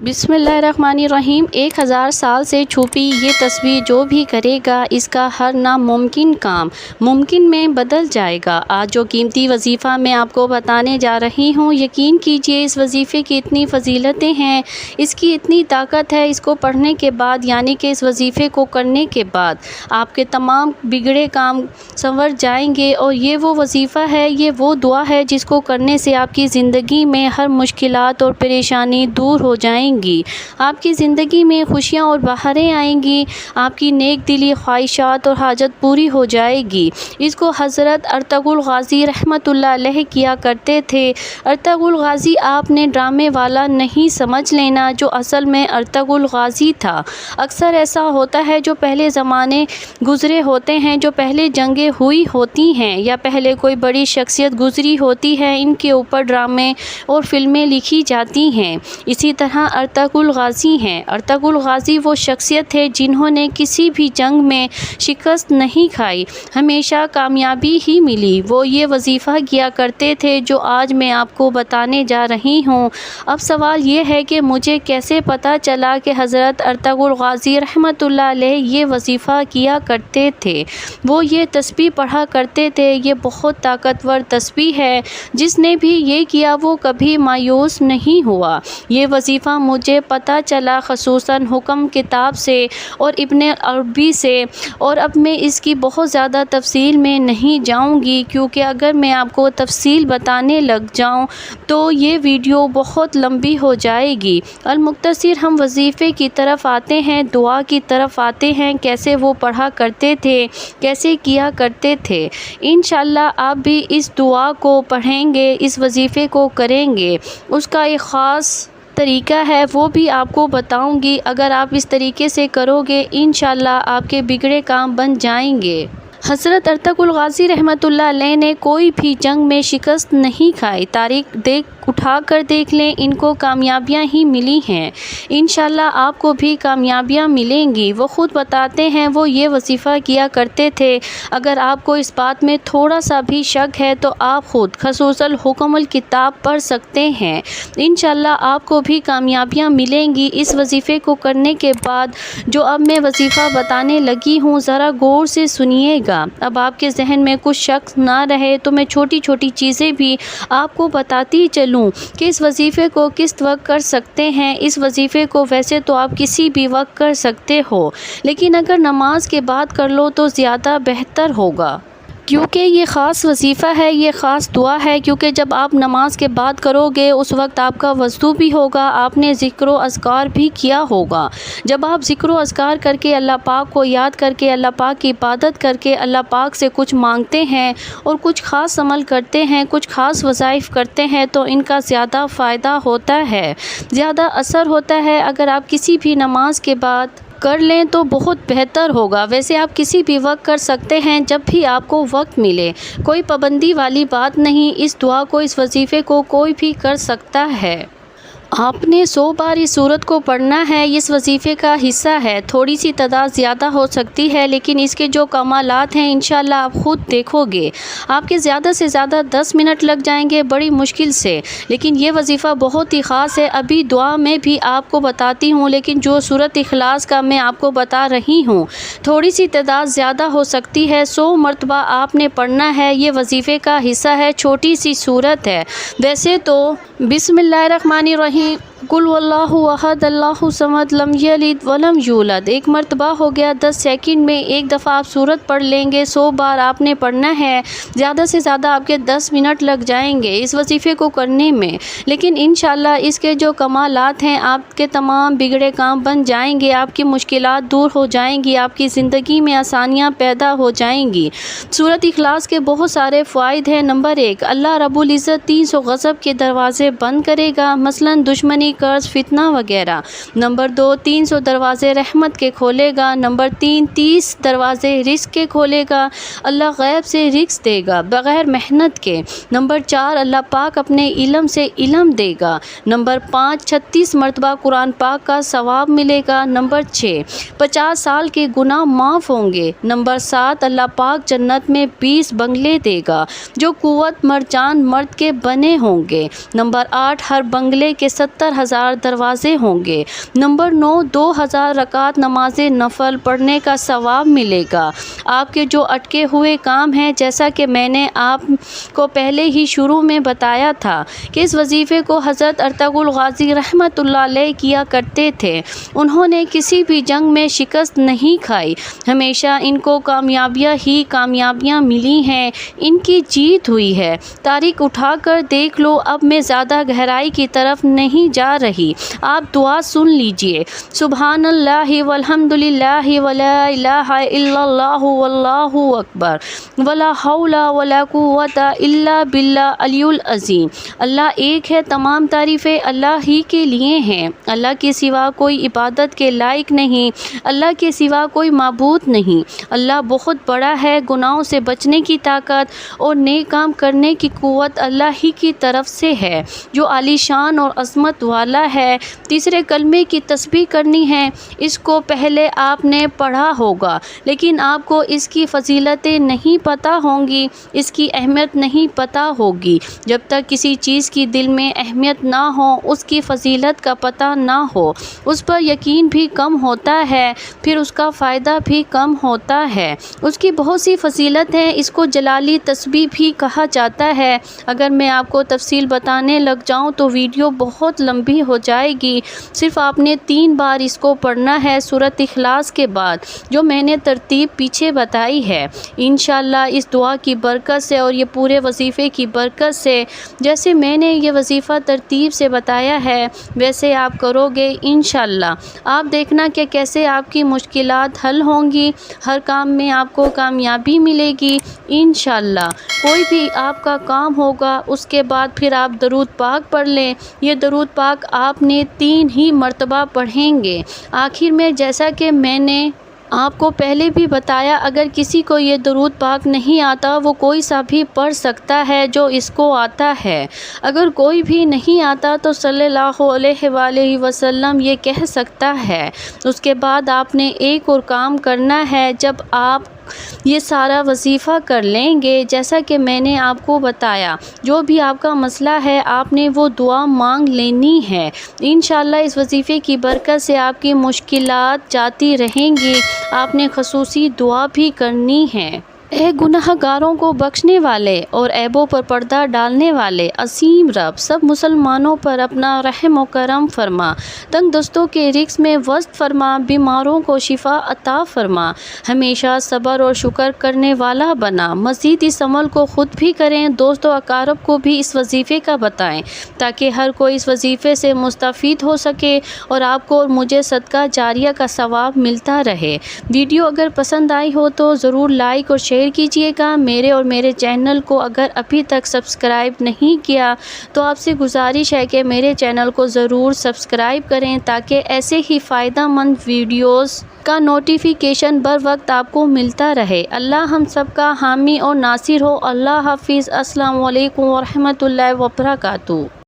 बिस्मिल्लाहिर्रहमानिर्रहीम। 1000 साल से छुपी ये तस्वीर जो भी करेगा इसका हर नामुमकिन काम मुमकिन में बदल जाएगा। आज जो कीमती वजीफ़ा मैं आपको बताने जा रही हूँ, यकीन कीजिए इस वजीफ़े की इतनी फ़जीलतें हैं, इसकी इतनी ताकत है। इसको पढ़ने के बाद यानी कि इस वजीफ़े को करने के बाद आपके तमाम बिगड़े काम संवर जाएंगे। और ये वो वजीफ़ा है, ये वो दुआ है जिसको करने से आपकी ज़िंदगी में हर मुश्किलात और परेशानी दूर हो जाएंगी। आपकी ज़िंदगी में खुशियाँ और बहारें आएंगी। आपकी नेक दिली ख्वाहिशात और हाजत पूरी हो जाएगी। इसको हज़रत अर्तुग़रुल गाज़ी रहमतुल्लाह अलैह किया करते थे। अर्तुग़रुल गाज़ी आपने ड्रामे वाला नहीं समझ लेना, जो असल में अर्तुग़रुल गाज़ी था। अक्सर ऐसा होता है जो पहले ज़माने गुज़रे होते हैं, जो पहले जंगें हुई होती हैं या पहले कोई बड़ी शख्सियत गुज़री होती है, इनके ऊपर ड्रामे और फिल्में लिखी जाती हैं। इसी तरह अर्तुग़रुल गाज़ी हैं। अर्तुग़रुल गाज़ी वो शख्सियत है जिन्होंने किसी भी जंग में शिकस्त नहीं खाई, हमेशा कामयाबी ही मिली। वो ये वजीफ़ा किया करते थे जो आज मैं आपको बताने जा रही हूँ। अब सवाल ये है कि मुझे कैसे पता चला कि हज़रत अर्तुग़रुल गाज़ी रहमतुल्लाह अलैह ये वजीफ़ा किया करते थे। वो ये तस्बीह पढ़ा करते थे। ये बहुत ताकतवर तस्बीह है, जिसने भी ये किया वो कभी मायूस नहीं हुआ। ये वजीफ़ा मुझे पता चला ख़ुसूसन हुक्म किताब से और इब्ने अरबी से। और अब मैं इसकी बहुत ज़्यादा तफसील में नहीं जाऊंगी, क्योंकि अगर मैं आपको तफसील बताने लग जाऊं तो ये वीडियो बहुत लंबी हो जाएगी। अल-मुख्तसर हम वजीफ़े की तरफ आते हैं, दुआ की तरफ आते हैं, कैसे वो पढ़ा करते थे, कैसे किया करते थे। इंशाअल्लाह आप भी इस दुआ को पढ़ेंगे, इस वजीफ़े को करेंगे। उसका एक ख़ास तरीका है, वो भी आपको बताऊंगी। अगर आप इस तरीके से करोगे इंशाअल्लाह आपके बिगड़े काम बन जाएंगे। हज़रत अर्तुग़रुल गाज़ी रहमतुल्लाह अलैह ने कोई भी जंग में शिकस्त नहीं खाई। तारीख़ उठा कर देख लें, इनको कामयाबियाँ ही मिली हैं। इंशाअल्लाह आपको भी कामयाबियाँ मिलेंगी। वो ख़ुद बताते हैं वो ये वजीफ़ा किया करते थे। अगर आपको इस बात में थोड़ा सा भी शक है तो आप ख़ुद ख़ुसूसन हुक्मुल किताब पढ़ सकते हैं। इंशाअल्लाह आपको भी कामयाबियाँ मिलेंगी इस वजीफ़े को करने के बाद। जो अब मैं वजीफ़ा बताने लगी हूँ, ज़रा गौर से सुनिएगा। अब आपके जहन में कुछ शक ना रहे तो मैं छोटी छोटी चीज़ें भी आपको बताती चलूँ कि इस वजीफ़े को किस वक्त कर सकते हैं। इस वजीफ़े को वैसे तो आप किसी भी वक्त कर सकते हो, लेकिन अगर नमाज के बाद कर लो तो ज़्यादा बेहतर होगा, क्योंकि ये ख़ास वजीफ़ा है, ये ख़ास दुआ है। क्योंकि जब आप नमाज के बाद करोगे उस वक्त आपका वज़ू भी होगा, आपने ज़िक्र व अज़कार भी किया होगा। जब आप ज़िक्र व अज़कार करके अल्लाह पाक को याद करके अल्लाह पाक की इबादत करके अल्लाह पाक से कुछ मांगते हैं और कुछ ख़ास अमल करते हैं, कुछ ख़ास वज़ाइफ़ करते हैं, तो इनका ज़्यादा फ़ायदा होता है, ज़्यादा असर होता है। अगर आप किसी भी नमाज के बाद कर लें तो बहुत बेहतर होगा। वैसे आप किसी भी वक्त कर सकते हैं, जब भी आपको वक्त मिले, कोई पाबंदी वाली बात नहीं। इस दुआ को, इस वजीफ़े को कोई भी कर सकता है। आपने 100 बार इस सूरत को पढ़ना है, इस वजीफ़े का हिस्सा है। थोड़ी सी तादाद ज़्यादा हो सकती है, लेकिन इसके जो कमालात हैं इंशाअल्लाह आप ख़ुद देखोगे। आपके ज़्यादा से ज़्यादा 10 मिनट लग जाएंगे बड़ी मुश्किल से, लेकिन ये वजीफ़ा बहुत ही ख़ास है। अभी दुआ में भी आपको बताती हूँ, लेकिन जो सूरत इखलास का मैं आपको बता रही हूँ, थोड़ी सी तादाद ज़्यादा हो सकती है। 100 मरतबा आपने पढ़ना है, ये वजीफ़े का हिस्सा है, छोटी सी सूरत है। वैसे तो बिस्मिल्लाहिर्रहमानिर्रहीम कुल वल्लाहु अहद अल्लाहु समद लम यलिद वलम यूलद। एक मरतबा हो गया। 10 सेकंड में एक दफ़ा आप सूरत पढ़ लेंगे। 100 बार आपने पढ़ना है। ज़्यादा से ज़्यादा आपके 10 मिनट लग जाएंगे इस वजीफ़े को करने में, लेकिन इंशाअल्लाह इसके जो कमालात हैं, आपके तमाम बिगड़े काम बन जाएंगे, आपकी मुश्किलात दूर हो जाएंगी, आपकी ज़िंदगी में आसानियाँ पैदा हो जाएंगी। सूरत इखलास के बहुत सारे फ़ायदे हैं। नंबर 1, अल्लाह रब्बुल इज़्ज़त 300 गज़ब के दरवाज़े बंद करेगा, मसलन दुश्मनी, कर्ज, फितना वगैरह। नंबर 2, 300 दरवाज़े रहमत के खोलेगा। नंबर 3, 30 दरवाज़े रिस्क के खोलेगा। अल्लाह गैब से रिस्क देगा बग़ैर मेहनत के। नंबर 4, अल्लाह पाक अपने इल्म से इल्म देगा। नंबर 5, 36 मरतबा कुरान पाक का सवाब मिलेगा। नंबर 6, 50 साल के गुनाह माफ़ होंगे। नंबर 7, अल्लाह पाक जन्नत में 20 बंगले देगा जो कुव्वत मरजान मर्द के बने होंगे। नंबर 8, हर बंगले के 70,000 1000 दरवाज़े होंगे। नंबर 9, 2000 रकात नमाज नफल पढ़ने का सवाब मिलेगा। आपके जो अटके हुए काम हैं, जैसा कि मैंने आपको पहले ही शुरू में बताया था कि इस वजीफ़े को हज़रत अर्तुग़रुल गाज़ी रहमतुल्लाह अलैह किया करते थे। उन्होंने किसी भी जंग में शिकस्त नहीं खाई, हमेशा इनको कामयाबियाँ ही कामयाबियाँ मिली हैं, इनकी जीत हुई है। तारीख उठाकर देख लो, अब मैं ज़्यादा गहराई की तरफ नहीं जा रही, आप दुआ सुन लीजिए। सुबहानल्लाहि वल्हम्दुलिल्लाहि वला इलाहा इल्लल्लाहु वल्लाहु अकबर वला हौला वला कुव्वता इल्ला बिल्लाह अलियुल अज़ीम। अल्लाह एक है, तमाम तारीफ़ें अल्लाह ही के लिए हैं। अल्लाह के सिवा कोई इबादत के लायक नहीं, अल्लाह के सिवा कोई माबूद नहीं। अल्लाह बहुत बड़ा है, गुनाहों से बचने की ताकत और नेक काम करने की कुव्वत अल्लाह ही की तरफ से है, जो आलीशान और अज़मत वाला है। तीसरे कलमे की तस्बीह करनी है, इसको पहले आपने पढ़ा होगा, लेकिन आपको इसकी फ़जीलतें नहीं पता होंगी, इसकी अहमियत नहीं पता होगी। जब तक किसी चीज़ की दिल में अहमियत ना हो, उसकी फ़जीलत का पता ना हो, उस पर यकीन भी कम होता है, फिर उसका फ़ायदा भी कम होता है। उसकी बहुत सी फ़जीलत हैं, इसको जलाली तस्बीह भी कहा जाता है। अगर मैं आपको तफसील बताने लग जाऊं तो वीडियो बहुत लंबी हो जाएगी। सिर्फ आपने 3 बार इसको पढ़ना है सूरत इखलास के बाद, जो मैंने तरतीब पीछे बताई है। इंशाअल्लाह इस दुआ की बरकत से और ये पूरे वजीफ़े की बरकत से, जैसे मैंने ये वजीफ़ा तरतीब से बताया है, वैसे आप करोगे इंशाअल्लाह। आप देखना कि कैसे आपकी मुश्किलात हल होंगी, हर काम में आपको कामयाबी मिलेगी इंशाअल्लाह। कोई भी आपका काम होगा, उसके बाद फिर आप दरूद पाक पढ़ लें। ये दरूद पाक आपने 3 ही मरतबा पढ़ेंगे। आखिर में जैसा कि मैंने आपको पहले भी बताया, अगर किसी को ये दरूद पाक नहीं आता, वो कोई सा भी पढ़ सकता है जो इसको आता है। अगर कोई भी नहीं आता तो सल्लल्लाहु अलैहि वसल्लम ये कह सकता है। उसके बाद आपने एक और काम करना है, जब आप ये सारा वजीफ़ा कर लेंगे, जैसा कि मैंने आपको बताया, जो भी आपका मसला है आपने वो दुआ मांग लेनी है। इंशाअल्लाह इस वजीफ़े की बरकत से आपकी मुश्किलात जाती रहेंगी। आपने ख़ुसूसी दुआ भी करनी है। ए गुनाहगारों को बख्शने वाले और ऐबों पर पर्दा डालने वाले असीम रब, सब मुसलमानों पर अपना रहम व करम फरमा, तंगदस्तों के रिज़्क़ में वस्त फरमा, बीमारों को शिफा अता फरमा, हमेशा सब्र और शुक्र करने वाला बना। मज़ीद इस अमल को ख़ुद भी करें, दोस्तों अकारब को भी इस वजीफ़े का बताएं, ताकि हर कोई इस वजीफ़े से मुस्तफ़ीद हो सके और आपको और मुझे सदका जारिया का सवाब मिलता रहे। वीडियो अगर पसंद आई हो तो ज़रूर लाइक और शेयर कीजिएगा। मेरे और मेरे चैनल को अगर अभी तक सब्सक्राइब नहीं किया तो आपसे गुजारिश है कि मेरे चैनल को ज़रूर सब्सक्राइब करें, ताकि ऐसे ही फ़ायदा मंद वीडियोस का नोटिफिकेशन बर वक्त आपको मिलता रहे। अल्लाह हम सब का हामी और नासिर हो। अल्लाह हाफिज़। अस्सलामु अलैकुम व रहमतुल्लाहि व बरकातुहू।